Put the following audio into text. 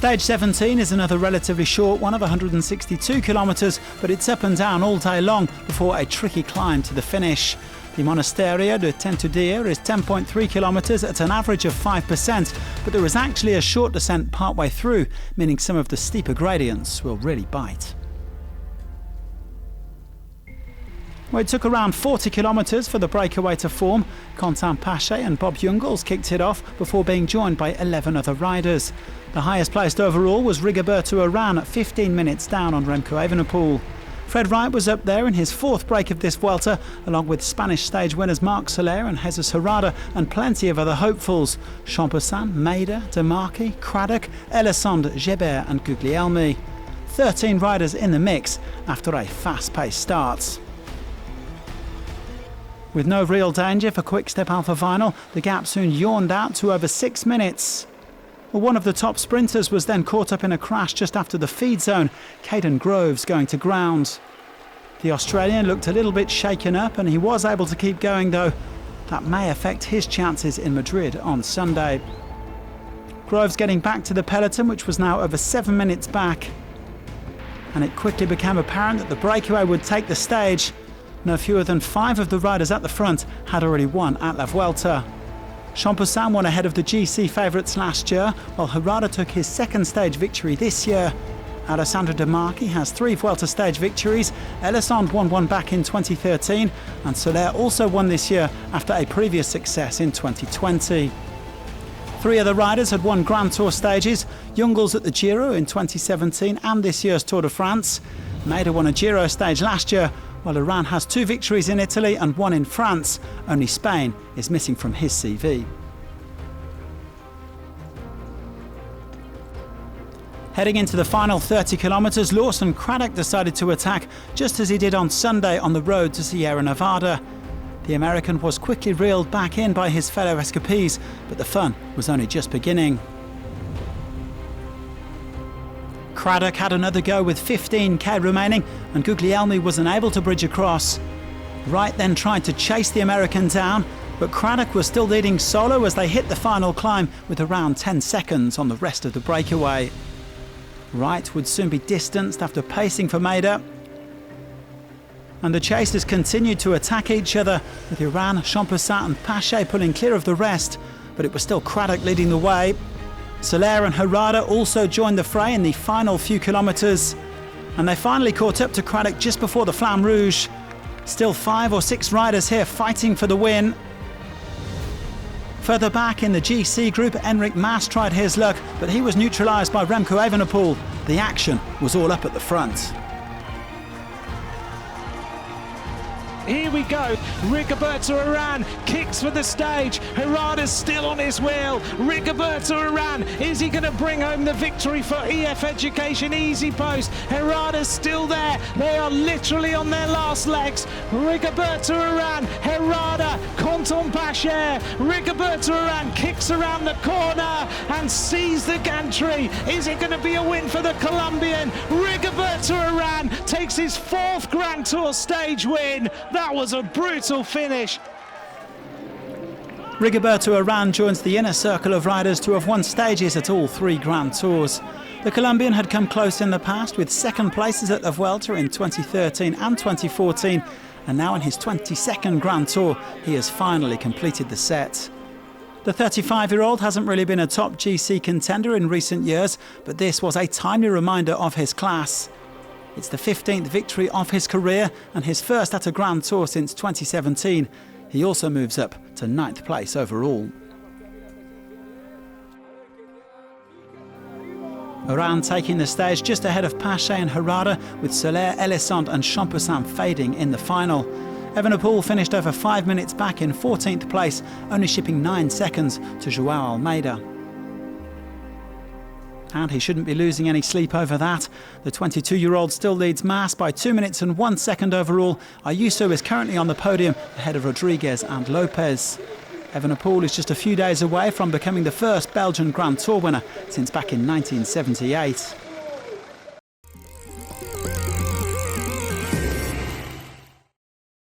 Stage 17 is another relatively short one of 162 kilometres, but it's up and down all day long before a tricky climb to the finish. The Monasterio de Tentudia is 10.3 kilometres at an average of 5%, but there is actually a short descent partway through, meaning some of the steeper gradients will really bite. Well, it took around 40 kilometres for the breakaway to form. Quentin Pache and Bob Jungels kicked it off before being joined by 11 other riders. The highest placed overall was Rigoberto Urán at 15 minutes down on Remco Evenepoel. Fred Wright was up there in his fourth break of this Vuelta, along with Spanish stage winners Marc Soler and Jesús Herrada and plenty of other hopefuls: Champoussin, Maida, Demarchi, Craddock, Elizondo, Gébert and Guglielmi. 13 riders in the mix after a fast-paced start. With no real danger for Quick-Step Alpha Vinyl, the gap soon yawned out to over 6 minutes. Well, one of the top sprinters was then caught up in a crash just after the feed zone, Caden Groves going to ground. The Australian looked a little bit shaken up and he was able to keep going though. That may affect his chances in Madrid on Sunday. Groves getting back to the peloton, which was now over 7 minutes back. And it quickly became apparent that the breakaway would take the stage. No fewer than 5 of the riders at the front had already won at La Vuelta. Champoussin won ahead of the GC favourites last year, while Herrada took his second stage victory this year. Alessandro Demarchi has 3 Vuelta stage victories, Elizondo won one back in 2013, and Soler also won this year after a previous success in 2020. 3 other riders had won Grand Tour stages: Jungels at the Giro in 2017 and this year's Tour de France. Maida won a Giro stage last year, while Urán has 2 victories in Italy and 1 in France. Only Spain is missing from his CV. Heading into the final 30 kilometres, Lawson Craddock decided to attack just as he did on Sunday on the road to Sierra Nevada. The American was quickly reeled back in by his fellow escapees, but the fun was only just beginning. Craddock had another go with 15k remaining and Guglielmi was unable to bridge across. Wright then tried to chase the American down, but Craddock was still leading solo as they hit the final climb with around 10 seconds on the rest of the breakaway. Wright would soon be distanced after pacing for Maida. And the chasers continued to attack each other, with Urán, Champoussin and Pache pulling clear of the rest, but it was still Craddock leading the way. Soler and Herrada also joined the fray in the final few kilometres, and they finally caught up to Craddock just before the Flamme Rouge. Still 5 or 6 riders here fighting for the win. Further back in the GC group, Enric Mas tried his luck, but he was neutralised by Remco Evenepoel. The action was all up at the front. Here we go, Rigoberto Urán kicks for the stage, Herrada's still on his wheel, Rigoberto Urán, is he going to bring home the victory for EF Education Easy Post? Herrada's still there, they are literally on their last legs. Rigoberto Urán, Herrada, Quentin Pache, Rigoberto Urán kicks around the corner and sees the gantry. Is it going to be a win for the Colombian? Rigoberto Urán takes his 4th Grand Tour stage win. That was a brutal finish. Rigoberto Urán joins the inner circle of riders to have won stages at all 3 Grand Tours. The Colombian had come close in the past with 2nd places at the Vuelta in 2013 and 2014, and now in his 22nd Grand Tour he has finally completed the set. The 35-year-old hasn't really been a top GC contender in recent years, but this was a timely reminder of his class. It's the 15th victory of his career and his first at a Grand Tour since 2017. He also moves up to 9th place overall. Urán taking the stage just ahead of Pache and Herrada, with Soler, Elizondo and Champoussin fading in the final. Evenepoel finished over 5 minutes back in 14th place, only shipping 9 seconds to João Almeida. And he shouldn't be losing any sleep over that. The 22-year-old still leads Mas by 2 minutes and 1 second overall. Ayuso is currently on the podium ahead of Rodriguez and Lopez. Evenepoel is just a few days away from becoming the first Belgian Grand Tour winner since back in 1978.